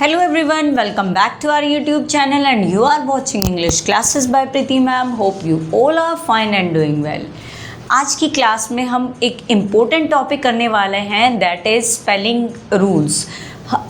Hello everyone, welcome back to our YouTube channel and you are watching English classes by Preeti ma'am. Hope you all are fine and doing well. आज की class में हम एक important topic करने वाले हैं that is spelling rules.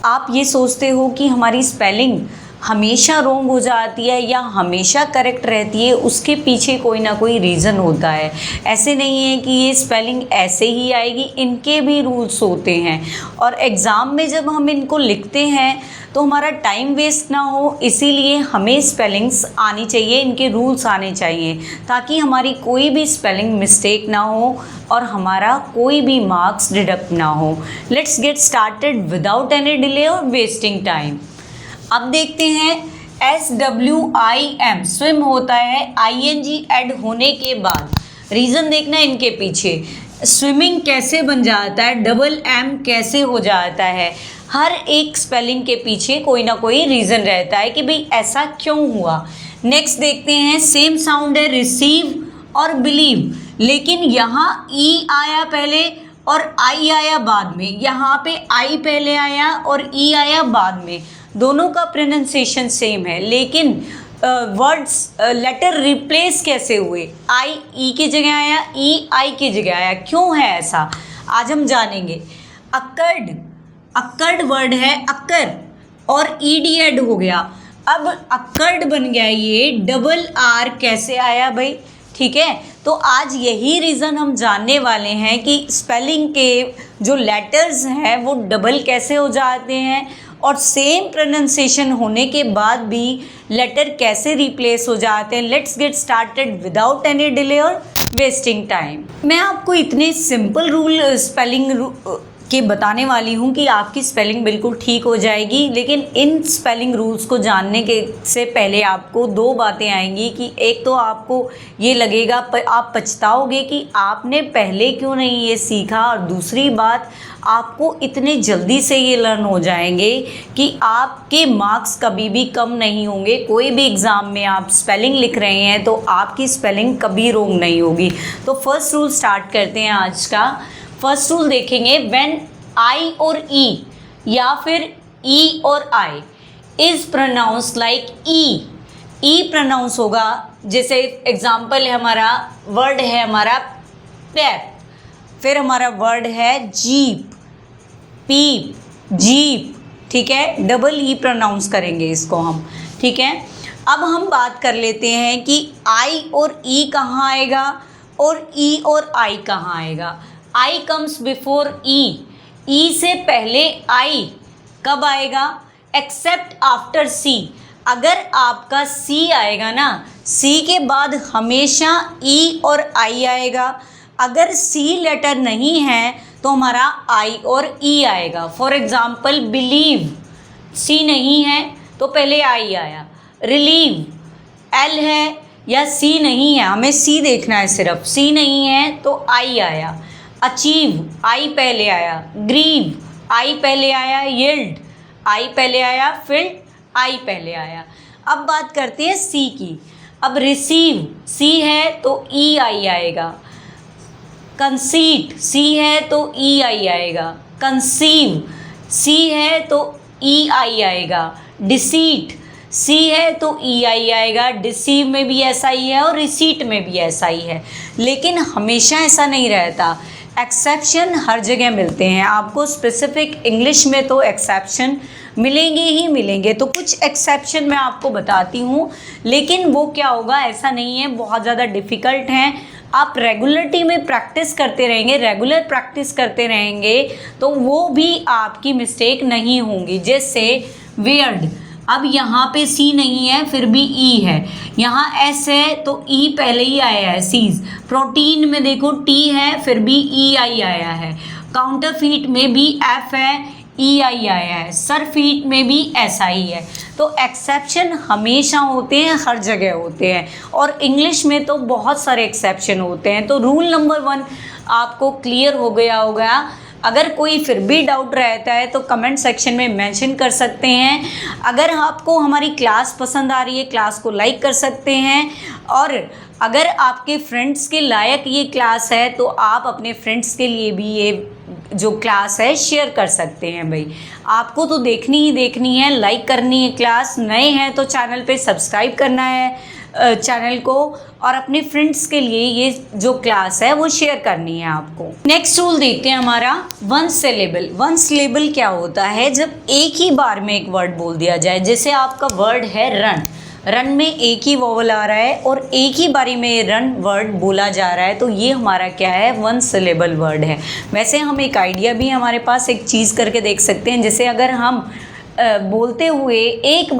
आप ये सोचते हो कि हमारी स्पेलिंग हमेशा रॉन्ग हो जाती है या हमेशा करेक्ट रहती है, उसके पीछे कोई ना कोई रीज़न होता है। ऐसे नहीं है कि ये स्पेलिंग ऐसे ही आएगी, इनके भी रूल्स होते हैं और एग्ज़ाम में जब हम इनको लिखते हैं तो हमारा टाइम वेस्ट ना हो, इसीलिए हमें स्पेलिंग्स आनी चाहिए, इनके रूल्स आने चाहिए ताकि हमारी कोई भी स्पेलिंग मिस्टेक ना हो और हमारा कोई भी मार्क्स डिडक्ट ना हो। Let's get started without any delay और वेस्टिंग टाइम। अब देखते हैं SWIM स्विम होता है ING ऐड होने के बाद। रीज़न देखना इनके पीछे, स्विमिंग कैसे बन जाता है, डबल M कैसे हो जाता है। हर एक स्पेलिंग के पीछे कोई ना कोई रीज़न रहता है कि भाई ऐसा क्यों हुआ। नेक्स्ट देखते हैं, सेम साउंड है रिसीव और बिलीव, लेकिन यहाँ E आया पहले और I आया बाद में। यहाँ पे I पहले आया और E आया बाद में। दोनों का प्रोनाउंसिएशन सेम है, लेकिन वर्ड्स लेटर रिप्लेस कैसे हुए। आई ई की जगह आया, ई आई की जगह आया, क्यों है ऐसा आज हम जानेंगे। अक्कर्ड वर्ड है अक्कर और ईडी ऐड हो गया, अब अक्कर्ड बन गया। ये डबल आर कैसे आया भाई, ठीक है। तो आज यही रीज़न हम जानने वाले हैं कि स्पेलिंग के जो लेटर्स हैं वो डबल कैसे हो जाते हैं और सेम प्रोनाउंसिएशन होने के बाद भी लेटर कैसे रिप्लेस हो जाते हैं। Let's get started without any delay और वेस्टिंग टाइम। मैं आपको इतने सिंपल रूल स्पेलिंग के बताने वाली हूँ कि आपकी स्पेलिंग बिल्कुल ठीक हो जाएगी, लेकिन इन स्पेलिंग रूल्स को जानने के से पहले आपको दो बातें आएंगी कि एक तो आपको ये लगेगा आप पछताओगे कि आपने पहले क्यों नहीं ये सीखा, और दूसरी बात आपको इतने जल्दी से ये लर्न हो जाएंगे कि आपके मार्क्स कभी भी कम नहीं होंगे। कोई भी एग्ज़ाम में आप स्पेलिंग लिख रहे हैं तो आपकी स्पेलिंग कभी रॉन्ग नहीं होगी। तो फर्स्ट रूल स्टार्ट करते हैं आज का। फर्स्ट रूल देखेंगे, व्हेन आई और ई या फिर ई और I is pronounce like E pronounce होगा। जैसे एग्जाम्पल है, हमारा वर्ड है हमारा पैप, फिर हमारा वर्ड है जीप, पीप, जीप, ठीक है। डबल ई प्रोनाउंस करेंगे इसको हम, ठीक है। अब हम बात कर लेते हैं कि आई और ई कहाँ आएगा और ई और आई कहाँ आएगा। आई कम्स बिफोर ई से पहले आई कब आएगा, एक्सेप्ट आफ्टर सी। अगर आपका सी आएगा ना, सी के बाद हमेशा ई और आई आएगा। अगर सी लेटर नहीं है तो हमारा आई और ई आएगा। फॉर एग्ज़ाम्पल बिलीव, सी नहीं है तो पहले आई आया। रिलीव एल है या सी नहीं है, हमें सी देखना है सिर्फ, सी नहीं है तो आई आया। अचीव आई पहले आया, ग्रीव आई पहले आया, यील्ड आई पहले आया, फिल्ड आई पहले आया। अब बात करते हैं सी की। अब रिसीव सी है तो ई आई आएगा। कंसीट सी है तो ई आई आएगा। कंसीव सी है तो ई आई आएगा। डिसीट सी है तो ई आई आएगा। डिसीव में भी ऐसा ही है और रिसीट में भी ऐसा ही है, लेकिन हमेशा ऐसा नहीं रहता। एक्सेप्शन हर जगह मिलते हैं, आपको स्पेसिफिक इंग्लिश में तो एक्सेप्शन मिलेंगे ही मिलेंगे। तो कुछ एक्सेप्शन मैं आपको बताती हूँ, लेकिन वो क्या होगा ऐसा नहीं है, बहुत ज़्यादा डिफ़िकल्ट हैं। आप रेगुलरिटी में प्रैक्टिस करते रहेंगे, रेगुलर प्रैक्टिस करते रहेंगे तो वो भी आपकी मिस्टेक नहीं होंगी। जैसे वियर्ड, अब यहाँ पे सी नहीं है फिर भी ई है, यहाँ एस है तो ई पहले ही आया है। सीज प्रोटीन में देखो टी है फिर भी ई आई आया है। काउंटरफीट में भी एफ है, ई आई आया है। सरफीट में भी ऐसा ही है। तो एक्सेप्शन हमेशा होते हैं, हर जगह होते हैं, और इंग्लिश में तो बहुत सारे एक्सेप्शन होते हैं। तो रूल नंबर 1 आपको क्लियर हो गया होगा। अगर कोई फिर भी डाउट रहता है तो कमेंट सेक्शन में मेंशन कर सकते हैं। अगर आपको हमारी क्लास पसंद आ रही है, क्लास को लाइक कर सकते हैं, और अगर आपके फ्रेंड्स के लायक ये क्लास है तो आप अपने फ्रेंड्स के लिए भी ये जो क्लास है शेयर कर सकते हैं भाई। आपको तो देखनी ही देखनी है, लाइक करनी है क्लास, नए हैं तो चैनल पे सब्सक्राइब करना है चैनल को, और अपने फ्रेंड्स के लिए ये जो क्लास है वो शेयर करनी है आपको। नेक्स्ट रूल देखते हैं हमारा वन सिलेबल। वन सिलेबल क्या होता है? जब एक ही बार में एक वर्ड बोल दिया जाए, जैसे आपका वर्ड है रन, रन में एक ही वोवल आ रहा है और एक ही बारी में रन वर्ड बोला जा रहा है, तो ये हमारा क्या है? वन सिलेबल वर्ड है। वैसे हम एक आइडिया भी हमारे पास एक चीज़ करके देख सकते हैं, जैसे अगर हम बोलते हुए एक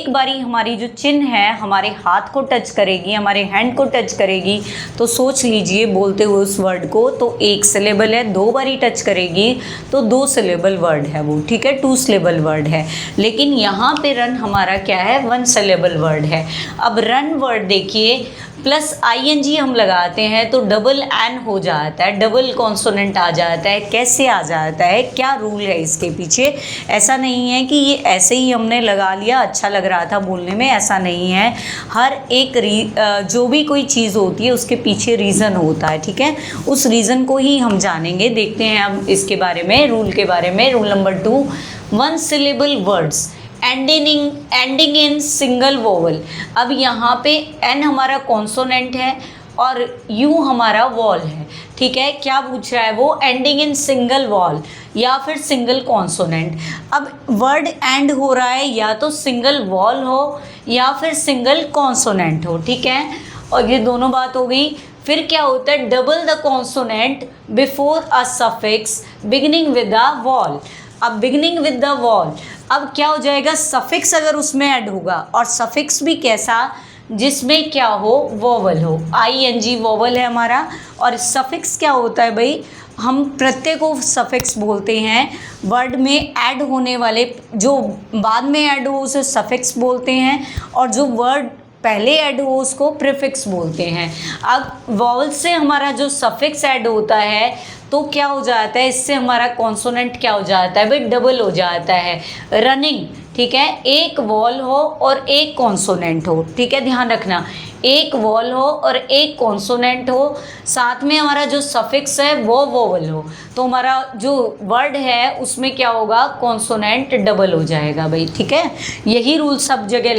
बारी हमारी जो चिन है हमारे हाथ को टच करेगी, हमारे हैंड को टच करेगी, तो सोच लीजिए बोलते हुए उस वर्ड को तो एक सिलेबल है। दो बारी टच करेगी तो दो सिलेबल वर्ड है वो, ठीक है, टू सिलेबल वर्ड है। लेकिन यहाँ पे रन हमारा क्या है? वन सिलेबल वर्ड है। अब रन वर्ड देखिए प्लस ING हम लगाते हैं तो डबल एन हो जाता है, डबल कॉन्सोनेंट आ जाता है। कैसे आ जाता है? क्या रूल है इसके पीछे? ऐसा नहीं है कि ये ऐसे ही हमने लगा लिया, अच्छा लग रहा था बोलने में, ऐसा नहीं है। हर एक जो भी कोई चीज़ होती है उसके पीछे रीज़न होता है, ठीक है। उस रीज़न को ही हम जानेंगे। देखते हैं अब इसके बारे में, रूल के बारे में। Rule number 2, one syllable words ending in single vowel. अब यहाँ पे एन हमारा कॉन्सोनेंट है और यू हमारा वॉल है, ठीक है। क्या पूछ रहा है वो? एंडिंग इन सिंगल वॉल या फिर सिंगल कॉन्सोनेंट। अब वर्ड एंड हो रहा है या तो सिंगल वॉल हो या फिर सिंगल कॉन्सोनेंट हो, ठीक है। और ये दोनों बात हो गई। फिर क्या होता है? Double the consonant before a suffix beginning with the wall. अब बिगिनिंग विद द वॉल, अब क्या हो जाएगा? सफिक्स अगर उसमें ऐड होगा, और सफिक्स भी कैसा? जिसमें क्या हो? वोवल हो। ING वोवल है हमारा। और सफिक्स क्या होता है भाई? हम प्रत्यय को सफिक्स बोलते हैं। वर्ड में ऐड होने वाले जो बाद में ऐड हो उसे सफिक्स बोलते हैं, और जो वर्ड पहले ऐड हो उसको प्रीफिक्स बोलते हैं। अब वॉवल से हमारा जो सफिक्स ऐड होता है तो क्या हो जाता है? इससे हमारा कॉन्सोनेंट क्या हो जाता है भाई? डबल हो जाता है। रनिंग, ठीक है, एक वॉल हो और एक कॉन्सोनेंट हो, ठीक है, ध्यान रखना। एक वॉल हो और एक कॉन्सोनेंट हो, साथ में हमारा जो सफिक्स है वो वोवल हो, तो हमारा जो वर्ड है उसमें क्या होगा? कॉन्सोनेंट डबल हो जाएगा भाई, ठीक है। यही रूल सब जगह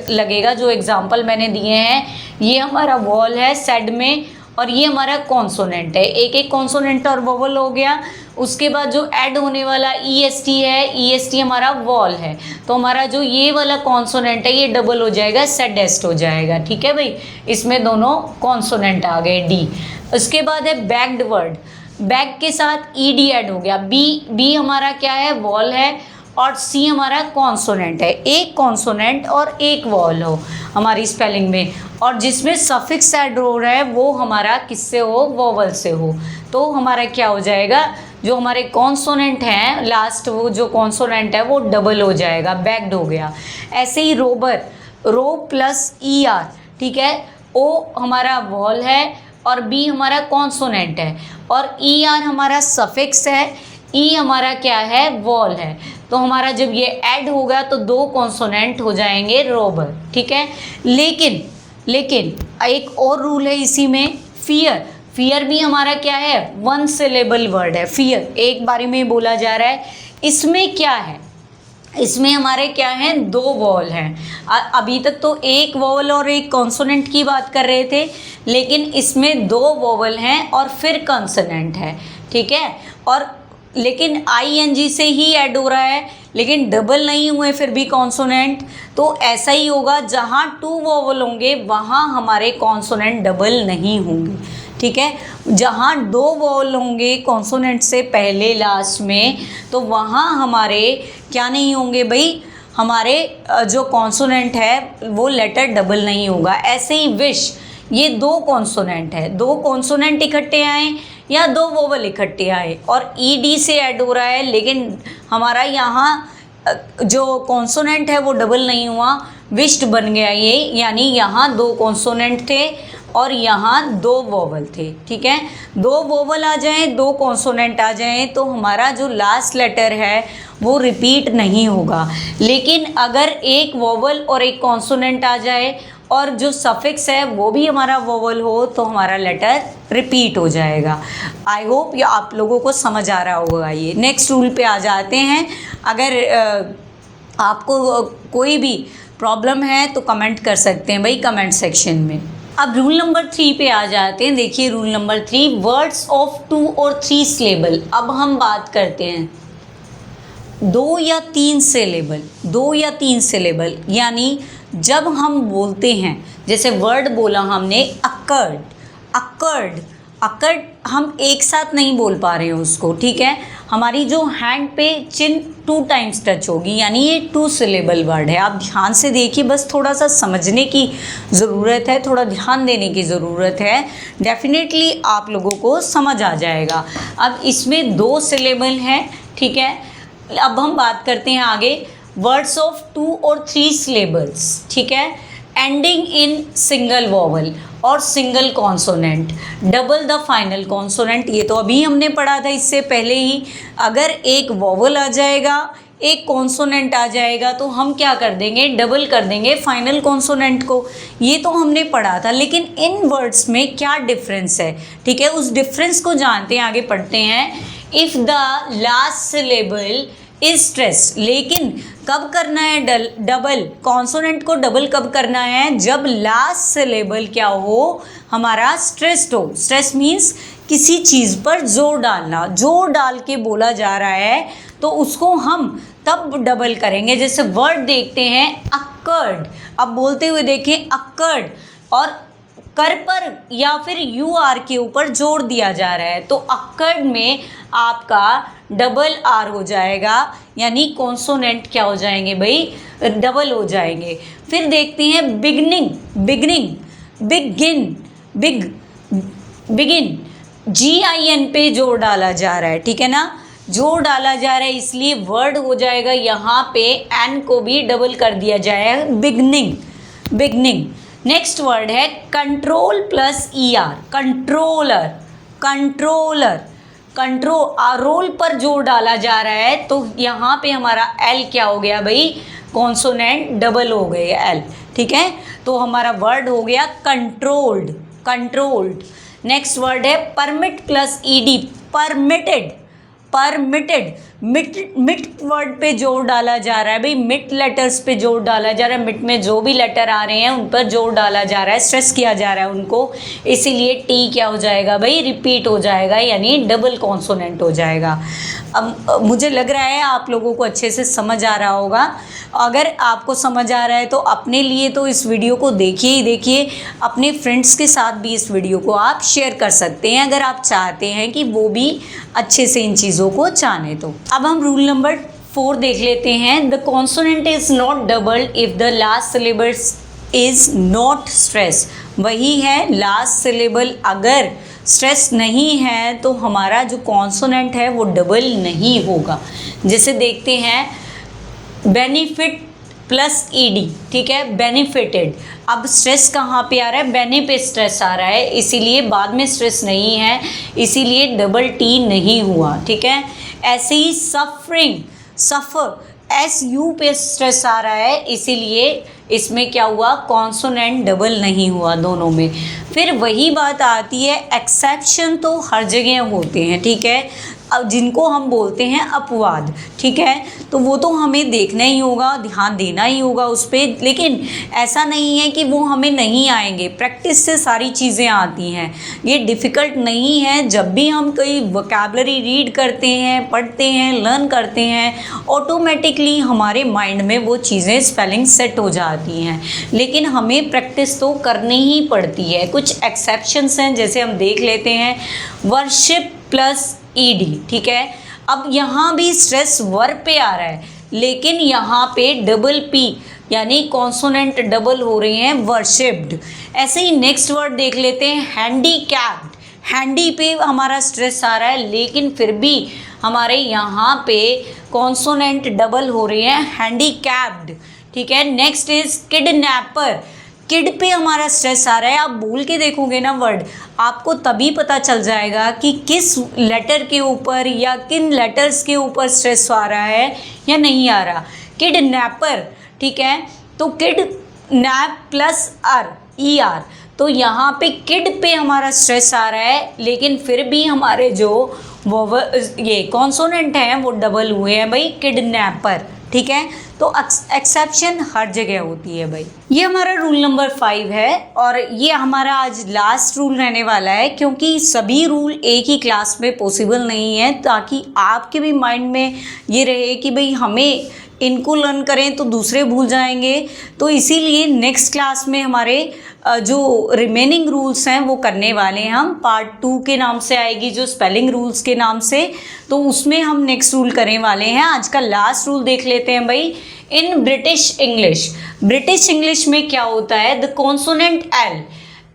लगेगा जो एग्जाम्पल मैंने दिए हैं। ये हमारा वॉल है सेड में और ये हमारा कॉन्सोनेंट है। एक एक कॉन्सोनेंट और वोवल हो गया। उसके बाद जो ऐड होने वाला EST है, EST हमारा वॉल है, तो हमारा जो ये वाला कॉन्सोनेंट है ये डबल हो जाएगा, सेडेस्ट हो जाएगा, ठीक है भाई। इसमें दोनों कॉन्सोनेंट आ गए, डी। उसके बाद है बैक्ड वर्ड। बैक के साथ ED ऐड हो गया। बी हमारा क्या है? वॉल है, और C हमारा कॉन्सोनेंट है। एक कॉन्सोनेंट और एक वॉल हो हमारी स्पेलिंग में, और जिसमें सफिक्स ऐड हो रहा है वो हमारा किससे हो? वोवल से हो। तो हमारा क्या हो जाएगा? जो हमारे कॉन्सोनेंट हैं लास्ट, वो जो कॉन्सोनेंट है वो डबल हो जाएगा, बैक्ड हो गया। ऐसे ही रोबर, रो प्लस ER, ठीक है। O हमारा वॉल है और B हमारा कॉन्सोनेंट है, और ER हमारा सफिक्स है, E हमारा क्या है? वॉल है। तो हमारा जब ये ऐड होगा तो दो कॉन्सोनेंट हो जाएंगे रोबर, ठीक है। लेकिन एक और रूल है इसी में, फियर भी हमारा क्या है? वन सिलेबल वर्ड है। फियर एक बारी में बोला जा रहा है। इसमें क्या है? इसमें हमारे क्या हैं? दो वॉल हैं। अभी तक तो एक वॉवल और एक कॉन्सोनेंट की बात कर रहे थे, लेकिन इसमें दो वॉवल हैं और फिर कॉन्सोनेंट है, ठीक है। और लेकिन ING से ही ऐड हो रहा है, लेकिन डबल नहीं हुए फिर भी कॉन्सोनेंट। तो ऐसा ही होगा, जहाँ टू वोवल होंगे वहाँ हमारे कॉन्सोनेंट डबल नहीं होंगे, ठीक है। जहाँ दो वोवल होंगे कॉन्सोनेंट से पहले लास्ट में, तो वहाँ हमारे क्या नहीं होंगे भाई? हमारे जो कॉन्सोनेंट है वो लेटर डबल नहीं होगा। ऐसे ही विश, ये दो कॉन्सोनेंट है, दो कॉन्सोनेंट इकट्ठे आए या दो वोवल इकट्ठे आए, और ED से ऐड हो रहा है, लेकिन हमारा यहाँ जो कॉन्सोनेंट है वो डबल नहीं हुआ, विश्ड बन गया ये। यानी यहाँ दो कॉन्सोनेंट थे और यहाँ दो वोवल थे, ठीक है। दो वोवल आ जाएं, दो कॉन्सोनेंट आ जाएं, तो हमारा जो लास्ट लेटर है वो रिपीट नहीं होगा। लेकिन अगर एक वोवल और एक कॉन्सोनेंट आ जाए और जो सफिक्स है वो भी हमारा वोवल हो तो हमारा लेटर रिपीट हो जाएगा। आई होप ये आप लोगों को समझ आ रहा होगा। ये नेक्स्ट रूल पे आ जाते हैं। अगर आपको कोई भी प्रॉब्लम है तो कमेंट कर सकते हैं भाई कमेंट सेक्शन में। अब रूल नंबर 3 पे आ जाते हैं। देखिए रूल नंबर 3, वर्ड्स ऑफ 2 और 3 सिलेबल। अब हम बात करते हैं 2 या 3 सिलेबल, 2 या 3 सिलेबल, यानी जब हम बोलते हैं, जैसे वर्ड बोला हमने अकर्ड, अकर्ड, अकर्ड हम एक साथ नहीं बोल पा रहे हैं उसको, ठीक है। हमारी जो हैंड पे चिन 2 टाइम्स टच होगी, यानी ये 2 सिलेबल वर्ड है। आप ध्यान से देखिए, बस थोड़ा सा समझने की ज़रूरत है, थोड़ा ध्यान देने की ज़रूरत है, डेफिनेटली आप लोगों को समझ आ जाएगा। अब इसमें 2 सिलेबल हैं, ठीक है। अब हम बात करते हैं आगे वर्ड्स ऑफ 2 और 3 सिलेबल्स, ठीक है, एंडिंग इन सिंगल वोवल और single consonant, double the final consonant. ये तो अभी हमने पढ़ा था इससे पहले ही। अगर एक वोवल आ जाएगा, एक कॉन्सोनेंट आ जाएगा, तो हम क्या कर देंगे, डबल कर देंगे फाइनल कॉन्सोनेंट को। ये तो हमने पढ़ा था, लेकिन इन वर्ड्स में क्या डिफरेंस है, ठीक है, उस डिफरेंस को जानते हैं, आगे पढ़ते हैं। If the last syllable is stress, लेकिन कब करना है डबल, कॉन्सोनेंट को डबल कब करना है, जब लास्ट सिलेबल क्या हो, हमारा स्ट्रेस्ड हो। स्ट्रेस मीन्स किसी चीज़ पर जोर डालना, जोर डाल के बोला जा रहा है तो उसको हम तब डबल करेंगे। जैसे वर्ड देखते हैं अक्कर्ड, अब बोलते हुए देखें अक्कर्ड, और कर पर या फिर यू आर के ऊपर जोर दिया जा रहा है, तो अक्कर्ड में आपका डबल आर हो जाएगा, यानी कॉन्सोनेंट क्या हो जाएंगे भाई, डबल हो जाएंगे। फिर देखते हैं beginning, beginning, begin, begin, GIN पे जोर डाला जा रहा है, ठीक है ना, जोर डाला जा रहा है, इसलिए वर्ड हो जाएगा यहाँ पे एन को भी डबल कर दिया जाएगा, बिगनिंग, बिगनिंग। नेक्स्ट वर्ड है control plus ER, controller, controller, role पर जोर डाला जा रहा है, तो यहाँ पे हमारा L क्या हो गया भाई, कॉन्सोनेंट डबल हो गए L, ठीक है। तो हमारा वर्ड हो गया कंट्रोल्ड, कंट्रोल्ड। नेक्स्ट वर्ड है permit plus ED, permitted, permitted. मिट वर्ड पे जोर डाला जा रहा है भाई, मिट लेटर्स पे जोर डाला जा रहा है, मिट में जो भी लेटर आ रहे हैं उन पर जोर डाला जा रहा है, स्ट्रेस किया जा रहा है उनको, इसीलिए टी क्या हो जाएगा भाई, रिपीट हो जाएगा, यानी डबल कॉन्सोनेंट हो जाएगा। अब मुझे लग रहा है आप लोगों को अच्छे से समझ आ रहा होगा। अगर आपको समझ आ रहा है तो अपने लिए तो इस वीडियो को देखिए ही देखिए, अपने फ्रेंड्स के साथ भी इस वीडियो को आप शेयर कर सकते हैं अगर आप चाहते हैं कि वो भी अच्छे से इन चीज़ों को जाने। तो अब हम रूल नंबर 4 देख लेते हैं। The consonant is not double if the last syllable is not stress. वही है, लास्ट सिलेबल अगर स्ट्रेस नहीं है तो हमारा जो कॉन्सोनेंट है वो डबल नहीं होगा। जैसे देखते हैं बेनिफिट प्लस ED, ठीक है, बेनिफिटेड। अब स्ट्रेस कहाँ पे आ रहा है, बेनी पे स्ट्रेस आ रहा है, इसीलिए बाद में स्ट्रेस नहीं है, इसीलिए डबल T नहीं हुआ, ठीक है। ऐसे ही सफरिंग, सफ़र, SU पे स्ट्रेस आ रहा है, इसीलिए इसमें क्या हुआ, कॉन्सोनेंट डबल नहीं हुआ दोनों में। फिर वही बात आती है, एक्सेप्शन तो हर जगह होते हैं, ठीक है, अब जिनको हम बोलते हैं अपवाद, ठीक है, तो वो तो हमें देखना ही होगा, ध्यान देना ही होगा उस पर। लेकिन ऐसा नहीं है कि वो हमें नहीं आएंगे, प्रैक्टिस से सारी चीज़ें आती हैं, ये डिफ़िकल्ट नहीं है। जब भी हम कोई वोकैबलरी रीड करते हैं, पढ़ते हैं, लर्न करते हैं, ऑटोमेटिकली हमारे माइंड में वो चीज़ें स्पेलिंग सेट हो जाती हैं, लेकिन हमें प्रैक्टिस तो करनी ही पड़ती है। कुछ एक्सेप्शंस हैं, जैसे हम देख लेते हैं, वर्शिप प्लस ED, ठीक है। अब यहाँ भी स्ट्रेस वर्ब पे आ रहा है, लेकिन यहाँ पे डबल P यानी कॉन्सोनेंट डबल हो रही हैं, वर्शिप्ड। ऐसे ही नेक्स्ट वर्ड देख लेते हैं, हैंडीकैप्ड। हैंडी पे हमारा स्ट्रेस आ रहा है, लेकिन फिर भी हमारे यहाँ पे कॉन्सोनेंट डबल हो रही हैं, हैंडीकैप्ड, ठीक है। Next is kidnapper. किड पे हमारा स्ट्रेस आ रहा है, आप बोल के देखोगे ना वर्ड, आपको तभी पता चल जाएगा कि किस लेटर के ऊपर या किन लेटर्स के ऊपर स्ट्रेस आ रहा है या नहीं आ रहा। किडनैपर, ठीक है, तो kid nap plus R E R, तो यहाँ पे किड पे हमारा स्ट्रेस आ रहा है, लेकिन फिर भी हमारे जो ये कॉन्सोनेंट हैं वो डबल हुए हैं भाई किडनैपर, ठीक है। तो एक्सेप्शन हर जगह होती है भाई। ये हमारा रूल नंबर 5 है और ये हमारा आज लास्ट रूल रहने वाला है, क्योंकि सभी रूल एक ही क्लास में पॉसिबल नहीं है, ताकि आपके भी माइंड में ये रहे कि भाई हमें इनको लर्न करें तो दूसरे भूल जाएंगे। तो इसीलिए नेक्स्ट क्लास में हमारे जो रिमेनिंग रूल्स हैं वो करने वाले हैं हम। पार्ट 2 के नाम से आएगी, जो स्पेलिंग रूल्स के नाम से, तो उसमें हम नेक्स्ट रूल करने वाले हैं। आज का लास्ट रूल देख लेते हैं भाई। In British English, British English में क्या होता है, the consonant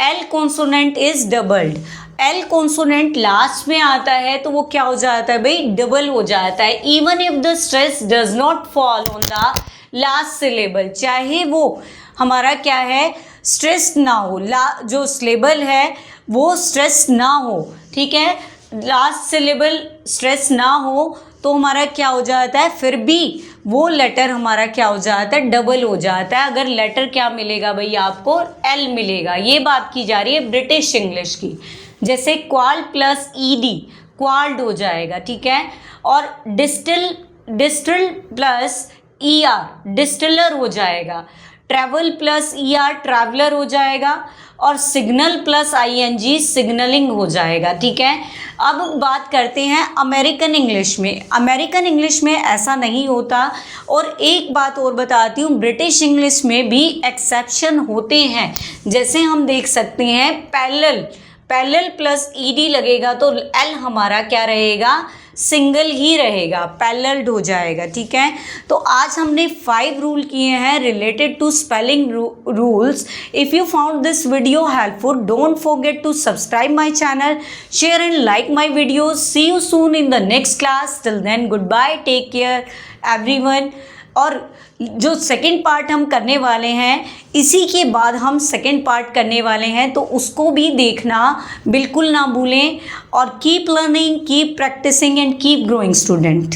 L consonant is doubled. L consonant last में आता है तो वो क्या हो जाता है भाई, डबल हो जाता है। Even if the stress does not fall on the last syllable, चाहे वो हमारा क्या है, स्ट्रेस ना हो, जो सिलेबल है वो स्ट्रेस ना हो, ठीक है, लास्ट सिलेबल स्ट्रेस ना हो, तो हमारा क्या हो जाता है, फिर भी वो लेटर हमारा क्या हो जाता है, डबल हो जाता है। अगर लेटर क्या मिलेगा भाई, आपको एल मिलेगा। ये बात की जा रही है ब्रिटिश इंग्लिश की। जैसे क्वाल प्लस ईडी क्वाल्ड हो जाएगा, ठीक है। और डिस्टिल प्लस ईआर डिस्टिलर हो जाएगा। ट्रैवल प्लस ईआर ट्रैवलर हो जाएगा। और सिग्नल प्लस आईएनजी सिग्नलिंग हो जाएगा, ठीक है। अब बात करते हैं अमेरिकन इंग्लिश में। अमेरिकन इंग्लिश में ऐसा नहीं होता। और एक बात और बताती हूँ, ब्रिटिश इंग्लिश में भी एक्सेप्शन होते हैं। जैसे हम देख सकते हैं पैरेलल प्लस ईडी लगेगा तो एल हमारा क्या रहेगा, सिंगल ही रहेगा, पैरेलल हो जाएगा, ठीक है। तो आज हमने 5 रूल किए हैं related to spelling rules. If you found this video helpful, don't forget to subscribe my channel, share and like my videos. See you soon in the next class. Till then good bye, take care everyone. और जो second part हम करने वाले हैं, इसी के बाद हम सेकंड पार्ट करने वाले हैं, तो उसको भी देखना बिल्कुल ना भूलें। और keep learning, keep practising and keep growing student.